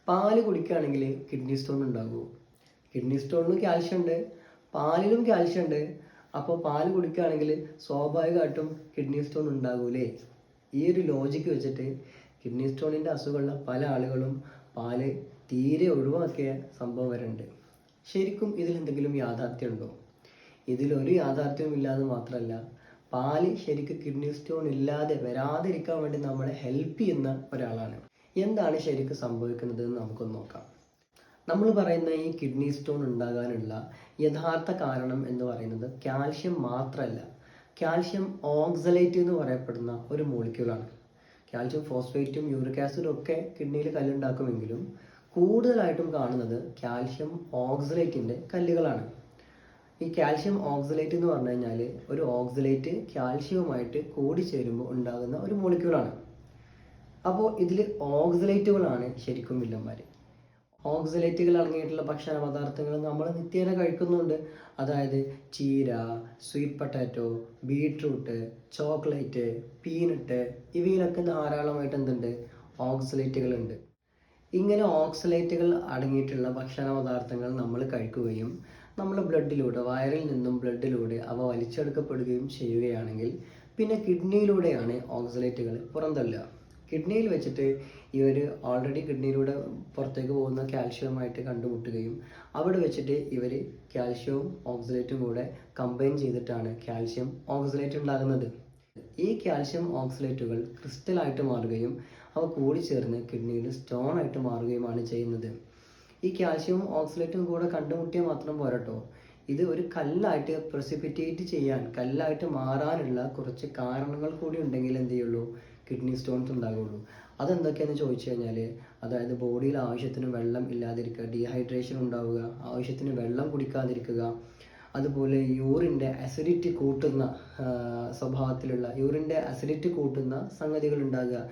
പാല് കുടിക്കുകയാണെങ്കിൽ kidney stone ഉണ്ടാകുമോ? Kidney സ്റ്റോണിലും calcium ഉണ്ട്, പാലിലും കാൽഷ്യം ഉണ്ട്. അപ്പോൾ പാല് കുടിക്കുകയാണെങ്കിൽ സ്വാഭാവികമായിട്ടും കിഡ്നി സ്റ്റോൺ ഉണ്ടാകൂലേ? ഈ ഒരു ലോജിക്ക് വെച്ചിട്ട് കിഡ്നി സ്റ്റോണിൻ്റെ അസുഖമുള്ള പല ആളുകളും പാല് തീരെ ഒഴിവാക്കിയ സംഭവം വരുന്നുണ്ട്. ശരിക്കും ഇതിലെന്തെങ്കിലും യാഥാർത്ഥ്യമുണ്ടോ? ഇതിലൊരു യാഥാർത്ഥ്യവും ഇല്ലാതെ മാത്രമല്ല, പാല് ശരിക്കും കിഡ്നി സ്റ്റോൺ ഇല്ലാതെ വരാതിരിക്കാൻ വേണ്ടി നമ്മളെ ഹെൽപ്പ് ചെയ്യുന്ന ഒരാളാണ്. എന്താണ് ശരിക്കും സംഭവിക്കുന്നത് എന്ന് നമുക്കൊന്ന് നോക്കാം. നമ്മൾ പറയുന്ന ഈ കിഡ്നി സ്റ്റോൺ ഉണ്ടാകാനുള്ള യഥാർത്ഥ കാരണം എന്ന് പറയുന്നത് കാൽഷ്യം മാത്രമല്ല, കാൽഷ്യം ഓക്സലേറ്റ് എന്ന് പറയപ്പെടുന്ന ഒരു മോളിക്യൂളാണ്. കാൽഷ്യം ഫോസ്ഫേറ്റും യൂറിക് ആസിഡും ഒക്കെ കിഡ്നിയിൽ കല്ലുണ്ടാക്കുമെങ്കിലും കൂടുതലായിട്ടും കാണുന്നത് കാൽഷ്യം ഓക്സലേറ്റിൻ്റെ കല്ലുകളാണ്. ഈ കാൽഷ്യം ഓക്സലേറ്റ് എന്ന് പറഞ്ഞു കഴിഞ്ഞാൽ ഒരു ഓക്സലേറ്റ് കാൽഷ്യവുമായിട്ട് കൂടിച്ചേരുമ്പോൾ ഉണ്ടാകുന്ന ഒരു മോളിക്യൂളാണ്. അപ്പോൾ ഇതിൽ ഓക്സലേറ്റുകളാണ് ശരിക്കും വില്ലന്മാർ. ഓക്സലേറ്റുകൾ അടങ്ങിയിട്ടുള്ള ഭക്ഷണ പദാർത്ഥങ്ങൾ നമ്മൾ നിത്യേന കഴിക്കുന്നുണ്ട്. അതായത് ചീര, sweet potato, beetroot, chocolate, peanut, ഇവയിലൊക്കെ ധാരാളമായിട്ട് എന്തുണ്ട്? ഓക്സലേറ്റുകളുണ്ട്. ഇങ്ങനെ ഓക്സലേറ്റുകൾ അടങ്ങിയിട്ടുള്ള ഭക്ഷണ പദാർത്ഥങ്ങൾ നമ്മൾ കഴിക്കുകയും നമ്മൾ ബ്ലഡിലൂടെ, വയറിൽ നിന്നും ബ്ലഡിലൂടെ അവ വലിച്ചെടുക്കപ്പെടുകയും ചെയ്യുകയാണെങ്കിൽ പിന്നെ കിഡ്നിയിലൂടെയാണ് ഓക്സലേറ്റുകൾ പുറന്തള്ളുക. കിഡ്നിയിൽ വെച്ചിട്ട് ഇവർ ഓൾറെഡി കിഡ്നിയിലൂടെ പുറത്തേക്ക് പോകുന്ന കാൽഷ്യവുമായിട്ട് കണ്ടുമുട്ടുകയും അവിടെ വെച്ചിട്ട് ഇവർ കാൽഷ്യവും ഓക്സലേറ്റും കൂടെ കമ്പൈൻ ചെയ്തിട്ടാണ് കാൽഷ്യം ഓക്സലേറ്റ് ഉണ്ടാകുന്നത്. ഈ കാൽഷ്യം ഓക്സലേറ്റുകൾ ക്രിസ്റ്റലായിട്ട് മാറുകയും അവ കൂടിച്ചേർന്ന് കിഡ്നിയിൽ സ്റ്റോൺ ആയിട്ട് മാറുകയുമാണ് ചെയ്യുന്നത്. ഈ കാൽഷ്യവും ഓക്സലേറ്റും കൂടെ കണ്ടുമുട്ടിയാൽ മാത്രം പോരട്ടോ, ഇത് ഒരു കല്ലായിട്ട് പ്രസിപ്പിറ്റേറ്റ് ചെയ്യാൻ, കല്ലായിട്ട് മാറാനുള്ള കുറച്ച് കാരണങ്ങൾ കൂടി ഉണ്ടെങ്കിൽ എന്ത് ചെയ്യുള്ളൂ? Kidney stones ഉണ്ടാകുള്ളൂ. അതെന്തൊക്കെയാണെന്ന് ചോദിച്ചു കഴിഞ്ഞാൽ, അതായത് ബോഡിയിൽ ആവശ്യത്തിന് വെള്ളം ഇല്ലാതിരിക്കുക, ഡീഹൈഡ്രേഷൻ ഉണ്ടാവുക, ആവശ്യത്തിന് വെള്ളം കുടിക്കാതിരിക്കുക, അതുപോലെ യൂറിൻ്റെ അസിഡിറ്റി കൂട്ടുന്ന സ്വഭാവത്തിലുള്ള യൂറിൻ്റെ അസിഡിറ്റി കൂട്ടുന്ന സംഗതികൾ ഉണ്ടാകുക.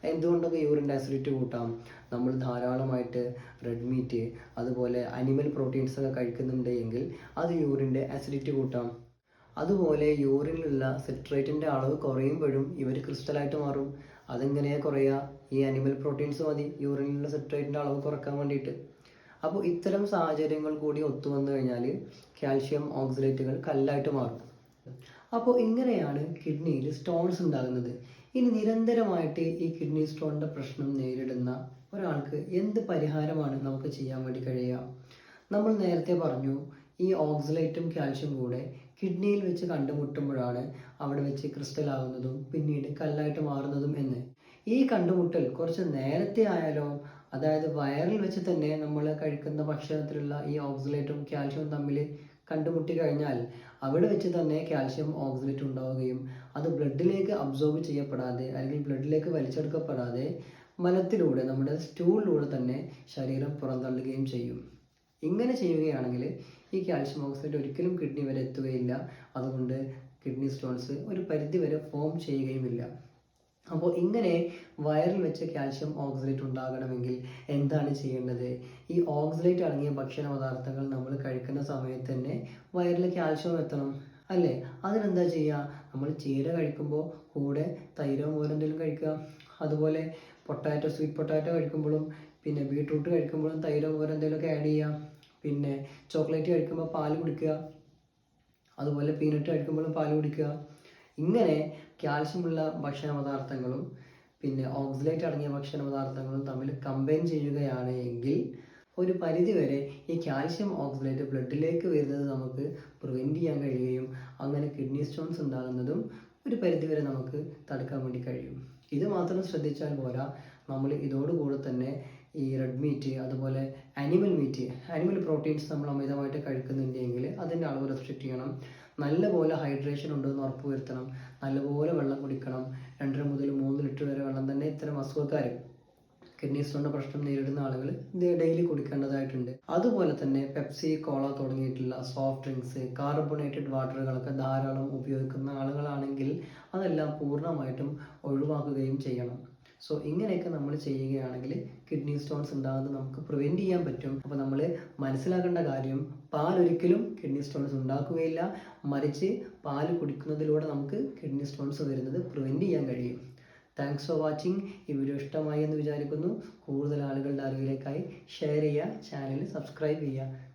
എന്തുകൊണ്ടൊക്കെ യൂറിൻ്റെ അസിഡിറ്റി കൂട്ടാം? നമ്മൾ ധാരാളമായിട്ട് റെഡ് മീറ്റ്, അതുപോലെ അനിമൽ പ്രോട്ടീൻസ് ഒക്കെ കഴിക്കുന്നുണ്ട് എങ്കിൽ അത് യൂറിൻ്റെ അസിഡിറ്റി കൂട്ടാം. അതുപോലെ യൂറിനിലുള്ള സിട്രേറ്റിൻ്റെ അളവ് കുറയുമ്പോഴും ഇവർ ക്രിസ്റ്റലായിട്ട് മാറും. അതെങ്ങനെയാണ് കുറയുക? ഈ അനിമൽ പ്രോട്ടീൻസ് മതി യൂറിനിലുള്ള സിട്രേറ്റിൻ്റെ അളവ് കുറക്കാൻ വേണ്ടിയിട്ട്. അപ്പോൾ ഇത്തരം സാഹചര്യങ്ങൾ കൂടി ഒത്തുവന്നു കഴിഞ്ഞാൽ കാൽഷ്യം ഓക്സലേറ്റുകൾ കല്ലായിട്ട് മാറും. അപ്പോൾ ഇങ്ങനെയാണ് കിഡ്നിയിൽ സ്റ്റോൺസ് ഉണ്ടാകുന്നത്. ഇനി നിരന്തരമായിട്ട് ഈ കിഡ്നി സ്റ്റോണിൻ്റെ പ്രശ്നം നേരിടുന്ന ഒരാൾക്ക് എന്ത് പരിഹാരമാണ് നമുക്ക് ചെയ്യാൻ വേണ്ടി കഴിയുക? നമ്മൾ നേരത്തെ പറഞ്ഞു, ഈ ഓക്സലേറ്റും കാൽഷ്യം കൂടെ കിഡ്നിയിൽ വെച്ച് കണ്ടുമുട്ടുമ്പോഴാണ് അവിടെ വെച്ച് ക്രിസ്റ്റൽ ആകുന്നതും പിന്നീട് കല്ലായിട്ട് മാറുന്നതും എന്ന്. ഈ കണ്ടുമുട്ടൽ കുറച്ച് നേരത്തെ ആയാലോ, അതായത് വയറിൽ വെച്ച് തന്നെ നമ്മൾ കഴിക്കുന്ന ഭക്ഷണത്തിലുള്ള ഈ ഓക്സലേറ്റും കാൽഷ്യവും തമ്മിൽ കണ്ടുമുട്ടി കഴിഞ്ഞാൽ അവിടെ വെച്ച് തന്നെ കാൽഷ്യം ഓക്സലേറ്റ് ഉണ്ടാവുകയും അത് ബ്ലഡിലേക്ക് അബ്സോർബ് ചെയ്യപ്പെടാതെ അല്ലെങ്കിൽ ബ്ലഡിലേക്ക് വലിച്ചെടുക്കപ്പെടാതെ മലത്തിലൂടെ, നമ്മുടെ സ്റ്റൂളിലൂടെ തന്നെ ശരീരം പുറന്തള്ളുകയും ചെയ്യും. ഇങ്ങനെ ചെയ്യുകയാണെങ്കിൽ ഈ കാൽഷ്യം ഓക്സലേറ്റ് ഒരിക്കലും കിഡ്നി വരെ എത്തുകയില്ല. അതുകൊണ്ട് കിഡ്നി സ്റ്റോൺസ് ഒരു പരിധി വരെ ഫോം ചെയ്യുകയുമില്ല. അപ്പോൾ ഇങ്ങനെ വയറിൽ വെച്ച് കാൽഷ്യം ഓക്സലേറ്റ് ഉണ്ടാകണമെങ്കിൽ എന്താണ് ചെയ്യേണ്ടത്? ഈ ഓക്സലേറ്റ് അടങ്ങിയ ഭക്ഷണ പദാർത്ഥങ്ങൾ നമ്മൾ കഴിക്കുന്ന സമയത്ത് തന്നെ വയറിൽ കാൽഷ്യം എത്തണം അല്ലേ? അതിനെന്താ ചെയ്യുക? നമ്മൾ ചീര കഴിക്കുമ്പോൾ കൂടെ തൈരോ മോരോ എന്തെങ്കിലും കഴിക്കുക. അതുപോലെ പൊട്ടാറ്റോ, സ്വീറ്റ് പൊട്ടാറ്റോ കഴിക്കുമ്പോഴും പിന്നെ ബീട്രൂട്ട് കഴിക്കുമ്പോഴും തൈരോ മോരോ എന്തെങ്കിലുമൊക്കെ ആഡ് ചെയ്യുക. പിന്നെ ചോക്ലേറ്റ് കഴിക്കുമ്പോൾ പാല് കുടിക്കുക. അതുപോലെ പീനട്ട് കഴിക്കുമ്പോഴും പാല് കുടിക്കുക. ഇങ്ങനെ കാൽഷ്യമുള്ള ഭക്ഷണ പദാർത്ഥങ്ങളും പിന്നെ ഓക്സലേറ്റ് അടങ്ങിയ ഭക്ഷണ പദാർത്ഥങ്ങളും തമ്മിൽ കമ്പൈൻ ചെയ്യുകയാണ് എങ്കിൽ ഒരു പരിധിവരെ ഈ കാൽഷ്യം ഓക്സലേറ്റ് ബ്ലഡിലേക്ക് വരുന്നത് നമുക്ക് പ്രിവെൻറ്റ് ചെയ്യാൻ കഴിയുകയും അങ്ങനെ കിഡ്നി സ്റ്റോൺസ് ഉണ്ടാകുന്നതും ഒരു പരിധിവരെ നമുക്ക് തടുക്കാൻ വേണ്ടി കഴിയും. ഇത് മാത്രം ശ്രദ്ധിച്ചാൽ പോരാ, നമ്മൾ ഇതോടുകൂടെ തന്നെ ഈ റെഡ് മീറ്റ്, അതുപോലെ അനിമൽ പ്രോട്ടീൻസ് നമ്മൾ അമിതമായിട്ട് കഴിക്കുന്നുണ്ടെങ്കിൽ അതിൻ്റെ അളവ് റെസ്ട്രിക്റ്റ് ചെയ്യണം. നല്ലപോലെ ഹൈഡ്രേഷൻ ഉണ്ടെന്ന് ഉറപ്പ് വരുത്തണം. നല്ലപോലെ വെള്ളം കുടിക്കണം. 2.5 മുതൽ 3 ലിറ്റർ വരെ വെള്ളം തന്നെ ഇത്തരം അസുഖക്കാർ, കിഡ്നി സ്റ്റോണിൻ്റെ പ്രശ്നം നേരിടുന്ന ആളുകൾ ഡെയിലി കുടിക്കേണ്ടതായിട്ടുണ്ട്. അതുപോലെ തന്നെ പെപ്സി, കോള തുടങ്ങിയിട്ടുള്ള സോഫ്റ്റ് ഡ്രിങ്ക്സ്, കാർബണേറ്റഡ് വാട്ടറുകളൊക്കെ ധാരാളം ഉപയോഗിക്കുന്ന ആളുകളാണെങ്കിൽ അതെല്ലാം പൂർണ്ണമായിട്ടും ഒഴിവാക്കുകയും ചെയ്യണം. സോ ഇങ്ങനെയൊക്കെ നമ്മൾ ചെയ്യുകയാണെങ്കിൽ കിഡ്നി സ്റ്റോൺസ് ഉണ്ടാകുന്നത് നമുക്ക് പ്രിവെൻറ്റ് ചെയ്യാൻ പറ്റും. അപ്പോൾ നമ്മൾ മനസ്സിലാക്കേണ്ട കാര്യം, പാലൊരിക്കലും കിഡ്നി സ്റ്റോൺസ് ഉണ്ടാക്കുകയില്ല. മറിച്ച് പാല് കുടിക്കുന്നതിലൂടെ നമുക്ക് കിഡ്നി സ്റ്റോൺസ് വരുന്നത് പ്രിവെൻറ്റ് ചെയ്യാൻ കഴിയും. Thanks for watching. ഈ വീഡിയോ ഇഷ്ടമായി എന്ന് വിചാരിക്കുന്നു. കൂടുതൽ ആളുകളുടെ അറിവിലേക്കായി ഷെയർ ചെയ്യുക, ചാനൽ സബ്സ്ക്രൈബ് ചെയ്യുക.